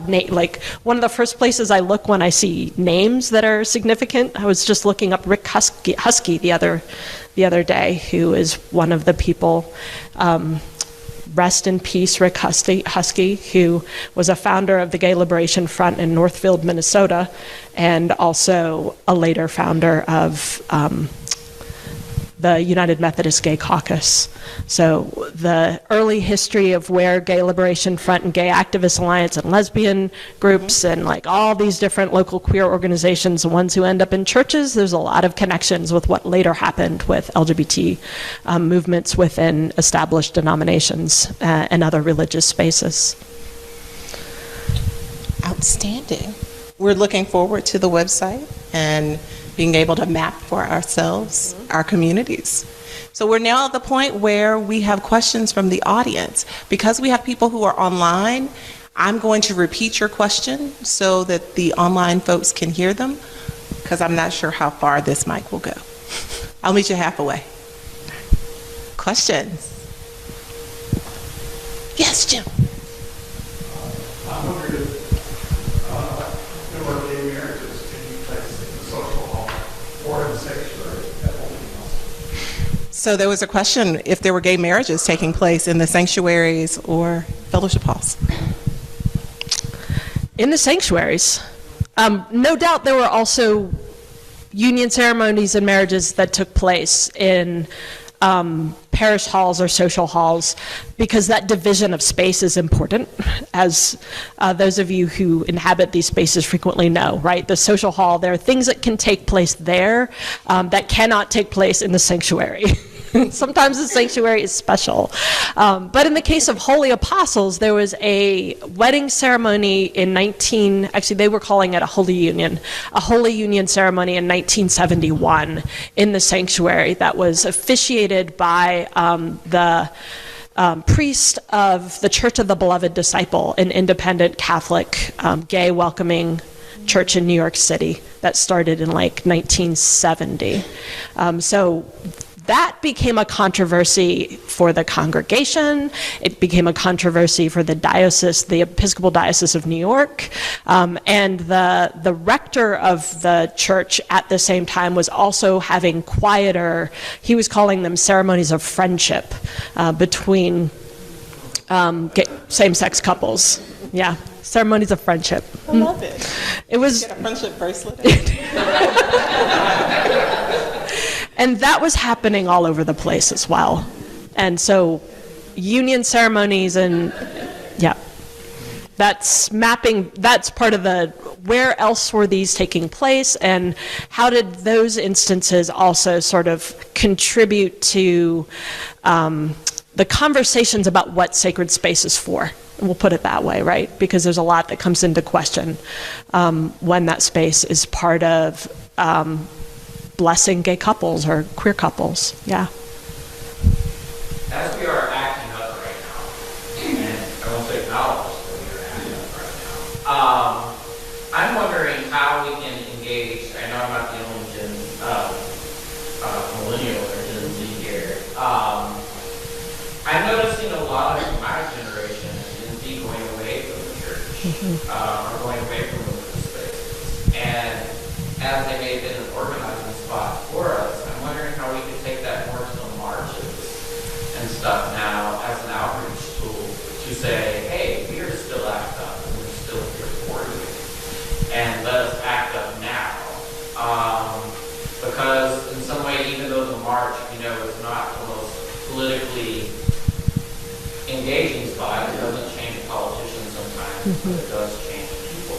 one of the first places I look when I see names that are significant. I was just looking up Rick Husky the other day, who is one of the people, rest in peace, Rick Husky, who was a founder of the Gay Liberation Front in Northfield, Minnesota, and also a later founder of the United Methodist Gay Caucus. So the early history of where Gay Liberation Front and Gay Activist Alliance and lesbian groups and all these different local queer organizations, the ones who end up in churches, there's a lot of connections with what later happened with LGBT movements within established denominations and other religious spaces. Outstanding. We're looking forward to the website and being able to map for ourselves, our communities. So we're now at the point where we have questions from the audience. Because we have people who are online, I'm going to repeat your question so that the online folks can hear them, because I'm not sure how far this mic will go. I'll meet you halfway. Questions? Yes, Jim. I wondered if there were gay marriages taking place in the social hall or in the sanctuary at Holy House. So there was a question if there were gay marriages taking place in the sanctuaries or fellowship halls. In the sanctuaries. No doubt there were also union ceremonies and marriages that took place in parish halls or social halls, because that division of space is important, as those of you who inhabit these spaces frequently know, right? The social hall, there are things that can take place there that cannot take place in the sanctuary. Sometimes the sanctuary is special. But in the case of Holy Apostles, there was a wedding ceremony actually they were calling it a Holy Union ceremony in 1971 in the sanctuary that was officiated by the priest of the Church of the Beloved Disciple, an independent Catholic gay welcoming church in New York City that started in 1970. So that became a controversy for the congregation. It became a controversy for the diocese, the Episcopal Diocese of New York. And the rector of the church at the same time was also having quieter, he was calling them ceremonies of friendship between same-sex couples. Yeah, ceremonies of friendship. I love it. It was Get a friendship bracelet. And that was happening all over the place as well. And so union ceremonies and, yeah, that's mapping, that's part of the, where else were these taking place, and how did those instances also sort of contribute to the conversations about what sacred space is for? And we'll put it that way, right? Because there's a lot that comes into question when that space is part of blessing gay couples or queer couples. Yeah. As we are acting up right now, and I won't say acknowledge that we are acting up right now, I'm wondering how we can engage. I know I'm not the only millennial or Gen Z here. I'm noticing a lot of my generation, Gen Z, going away from the church, or going away from but it does change people.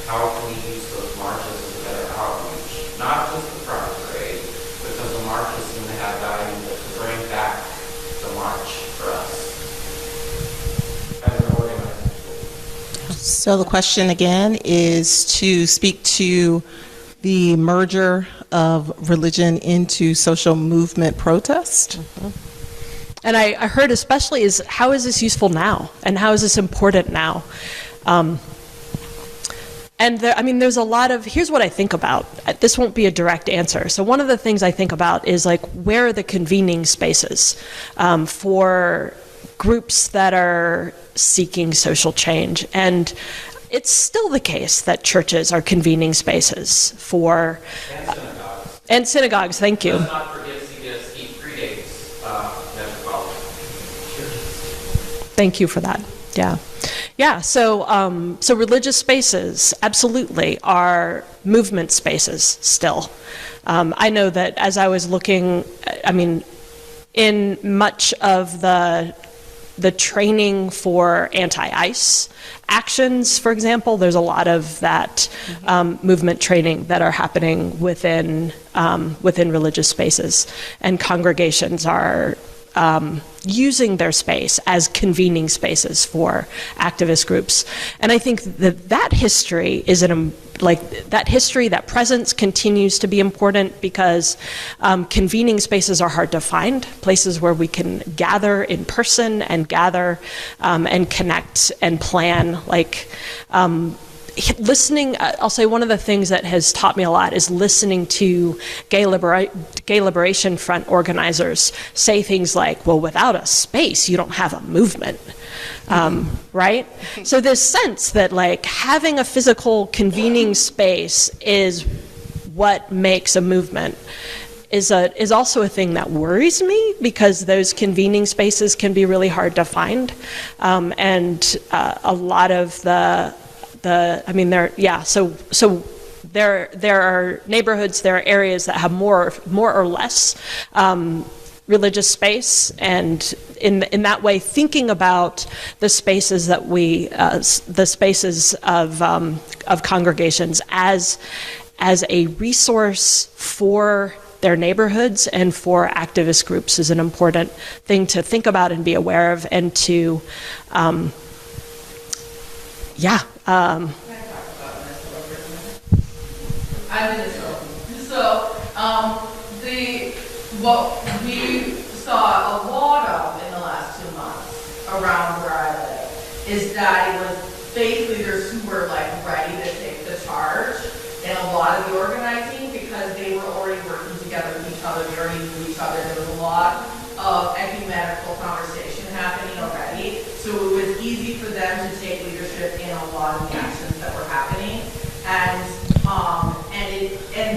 How can we use those marches as a better outreach? Not just the front parade, because the marches seem to have value to bring back the march for us. As an organization. So the question again is to speak to the merger of religion into social movement protest. And I heard especially is how is this useful now, and how is this important now? And there, I mean, there's a lot of, here's what I think about. This won't be a direct answer. So one of the things I think about is like, where are the convening spaces for groups that are seeking social change? And it's still the case that churches are convening spaces for... And synagogues. And synagogues, thank you. Let's not forget CBS predates metropolitan churches. Thank you for that. Yeah. Yeah, so so religious spaces absolutely are movement spaces still. I know that as I was looking, I mean, in much of the training for anti-ICE actions, for example, there's a lot of that movement training that are happening within religious spaces, and congregations are using their space as convening spaces for activist groups. And I think that history is that presence continues to be important, because convening spaces are hard to find, places where we can gather in person and gather and connect and plan. Listening, I'll say one of the things that has taught me a lot is listening to Gay Liberation Front organizers say things like, well, without a space, you don't have a movement, right? So this sense that like having a physical convening space is what makes a movement is also a thing that worries me, because those convening spaces can be really hard to find. And a lot of so there are neighborhoods, there are areas that have more or less religious space, and in that way, thinking about the spaces that the spaces of congregations as a resource for their neighborhoods and for activist groups is an important thing to think about and be aware of, and to I'm Minnesota. So, what we saw a lot of in the last 2 months around where I live is that it was faith leaders who were like ready to take the charge in a lot of the organizing, because they were already working together with each other, they already knew each other. There was a lot of ecumenical conversation happening already, so it was easy for them to take leadership in a lot of the actions that were happening, and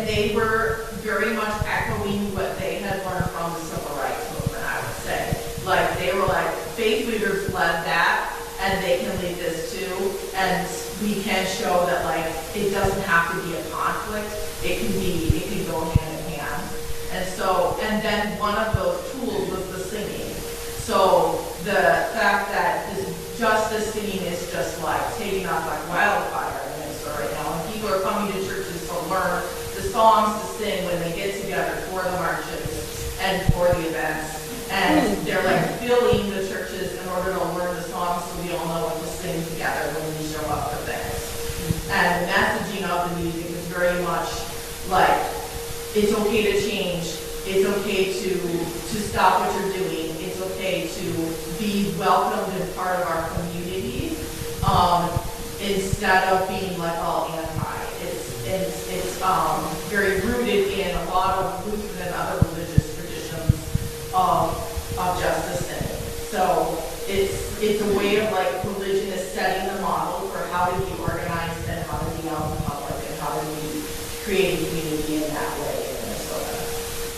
they were very much echoing what they had learned from the civil rights movement, I would say. Like, they were like, faith leaders led that, and they can lead this too, and we can show that like it doesn't have to be a conflict, it can go hand in hand. And then one of those tools was the singing. So the fact that this singing is just like taking off like wildfire in Minnesota right now, and people are coming to churches to learn the songs to sing when they get together for the marches and for the events. And they're like filling the churches in order to learn the songs, so we all know what to sing together when we show up for things. And the messaging of the music is very much like, it's okay to change, it's okay to stop what you're doing, it's okay to be welcomed and part of our community, instead of being like all anti. It's very rooted in a lot of Lutheran and other religious traditions of justice in it. So it's a way of like religion is setting the model for how to be organized and how to be out in the public and how to be creating community in that way in Minnesota.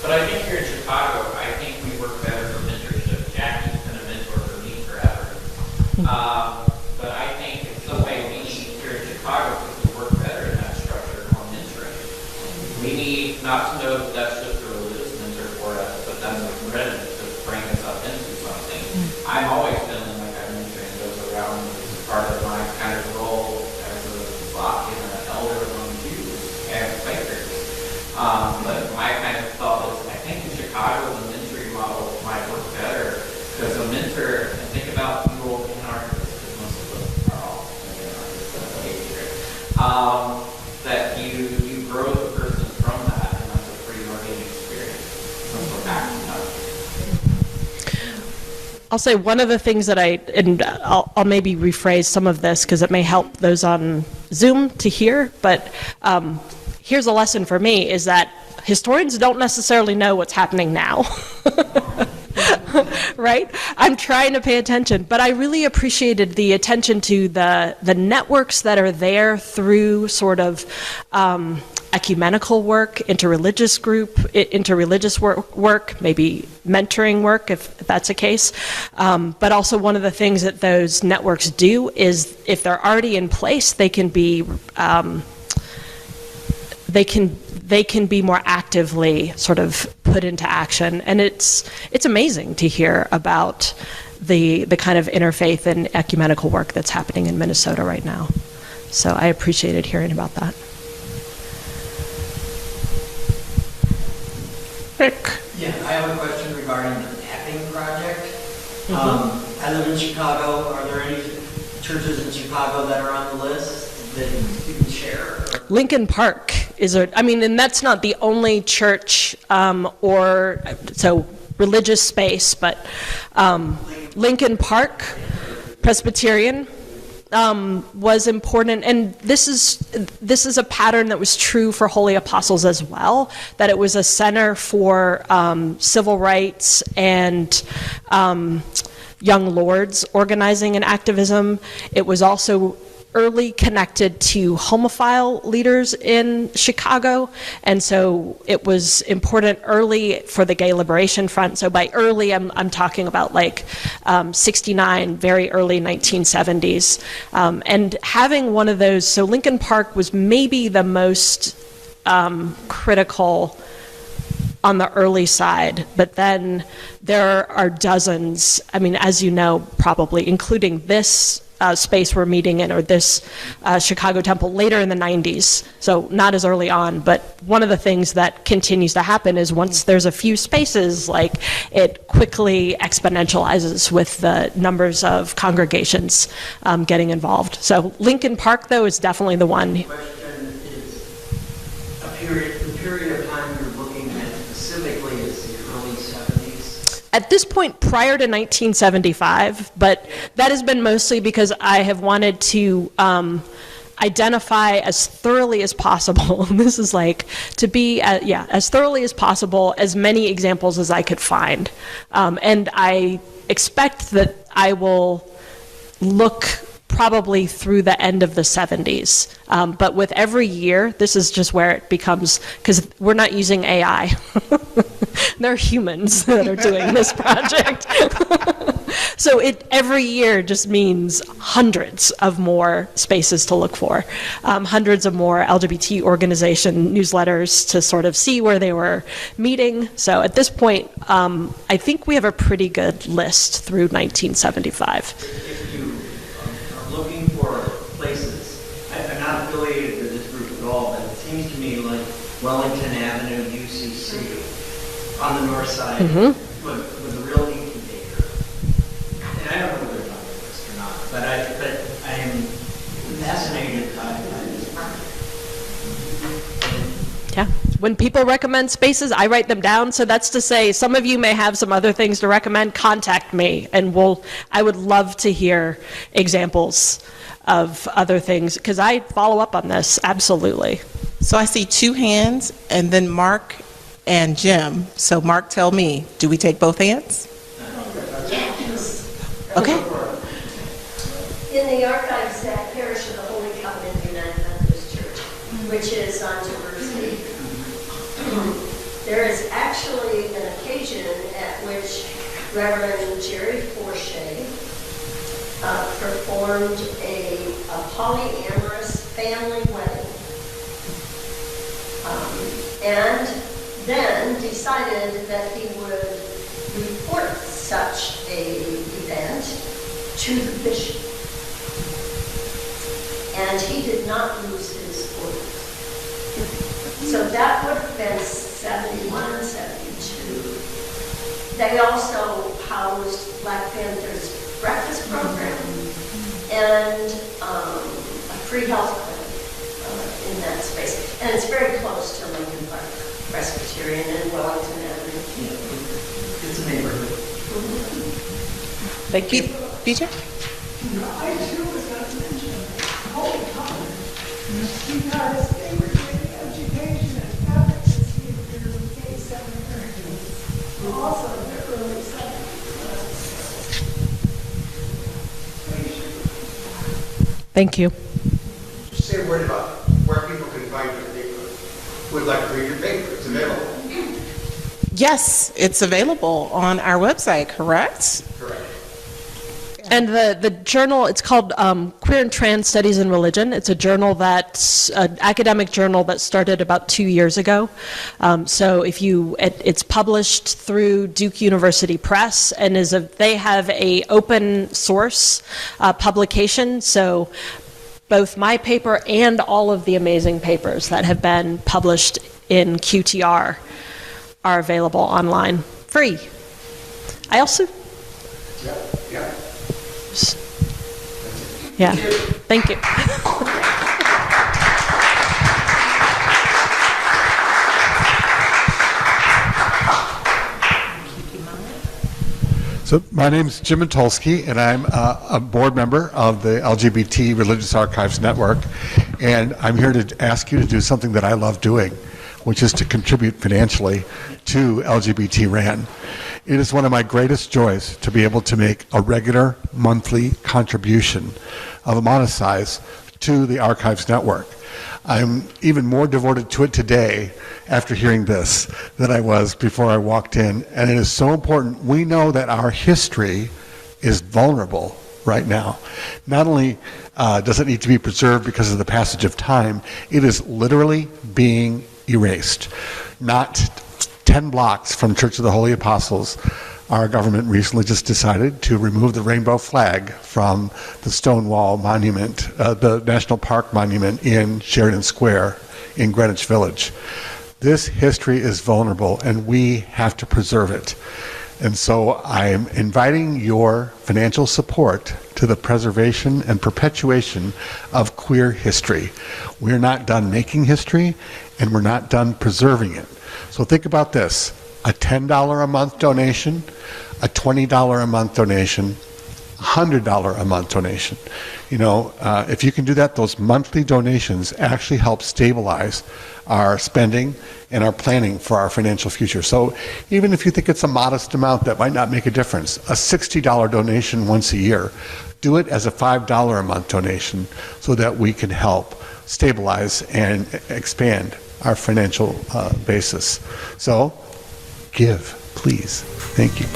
But I think here in Chicago, I think we work better for mentorship. Jackie's been a mentor for me forever. But I think it's the way we need here in Chicago to work better in that structure on mentoring. We need not to know that that's just a religious mentor for us, but that's a thread to bring us up into something. I'm always feeling like I'm mentoring those around me. It's part of my kind of I'll say one of the things that I'll maybe rephrase some of this because it may help those on Zoom to hear, but here's a lesson for me is that historians don't necessarily know what's happening now. Right? I'm trying to pay attention, but I really appreciated the attention to the networks that are there through sort of ecumenical work, interreligious work, maybe mentoring work if that's a case. But also one of the things that those networks do is if they're already in place, they can be more actively sort of put into action, and it's amazing to hear about the kind of interfaith and ecumenical work that's happening in Minnesota right now. So I appreciated hearing about that. Rick. Yeah, I have a question regarding the mapping project. I live in Chicago. Are there any churches in Chicago that are on the list that you can share? Lincoln Park and that's not the only church religious space, but Lincoln Park Presbyterian was important, and this is a pattern that was true for Holy Apostles as well, that it was a center for civil rights and young lords organizing and activism. It was also early connected to homophile leaders in Chicago, and so it was important early for the Gay Liberation Front. So by early, I'm talking about like 69, very early 1970s. And having one of those, so Lincoln Park was maybe the most critical on the early side, but then there are dozens, as you know, probably, including this space we're meeting in, or this Chicago temple later in the 90s, so not as early on, but one of the things that continues to happen is once there's a few spaces, like it quickly exponentializes with the numbers of congregations getting involved. So Lincoln Park, though, is definitely the one. The question is, the period of time you're looking at specifically is the early 70s? At this point, prior to 1975, but that has been mostly because I have wanted to identify as thoroughly as possible, this is like, to be, as thoroughly as possible, as many examples as I could find. And I expect that I will look probably through the end of the 70s. But with every year, this is just where it becomes, because we're not using AI. They're humans that are doing this project. So every year just means hundreds of more spaces to look for, hundreds of more LGBT organization newsletters to sort of see where they were meeting. So at this point, I think we have a pretty good list through 1975. If you are looking for places, I'm not affiliated with this group at all, but it seems to me like Wellington Avenue, UCC, on the north side, with a real incubator. And I don't know whether it's on the list or not, but I am fascinated by this project. Yeah. When people recommend spaces, I write them down. So that's to say, some of you may have some other things to recommend. Contact me, and I would love to hear examples of other things, because I follow up on this, absolutely. So I see two hands, and then Mark and Jim. So Mark, tell me, do we take both hands? Yes. Okay. In the archives at Parish of the Holy Covenant United Methodist Church, which is on Diversity, there is actually an occasion at which Reverend Jerry Forshey performed a polyamorous family wedding, and then decided that he would report such a event to the bishop. And he did not lose his orders. So that would have been 71, 72. They also housed Black Panther's breakfast program and a free health clinic in that space. And it's very close to Lincoln Park Presbyterian and Wellington Avenue. Yeah, it's a neighborhood. Thank you. BJ? I too was going to mention Holy Covenant, because they were doing education and advocacy in their K-7 also the early 70s. Thank you. Just say a word about where people can find your paper. Would like to read your paper. It's available. Yes, it's available on our website, correct? Correct. And the journal, it's called Queer and Trans Studies in Religion. It's a journal that's an academic journal that started about 2 years ago. So if it's published through Duke University Press, and they have a open source publication. So both my paper and all of the amazing papers that have been published in QTR are available online, free. I also... Yeah, thank you. So my name is Jim Matulski, and I'm a board member of the LGBT Religious Archives Network, and I'm here to ask you to do something that I love doing, which is to contribute financially to LGBT RAN. It is one of my greatest joys to be able to make a regular monthly contribution of a modest size to the Archives Network. I'm even more devoted to it today after hearing this than I was before I walked in, and it is so important. We know that our history is vulnerable right now. Not only does it need to be preserved because of the passage of time, it is literally being erased. Not 10 blocks from Church of the Holy Apostles, our government recently just decided to remove the rainbow flag from the Stonewall Monument, the National Park Monument in Sheridan Square in Greenwich Village. This history is vulnerable, and we have to preserve it. And so I'm inviting your financial support to the preservation and perpetuation of queer history. We're not done making history, and we're not done preserving it. So think about this: a $10 a month donation, a $20 a month donation, $100 a month donation. You know, if you can do that, those monthly donations actually help stabilize our spending and our planning for our financial future. So even if you think it's a modest amount that might not make a difference, a $60 donation once a year, do it as a $5 a month donation so that we can help stabilize and expand our financial basis. So give, please. Thank you.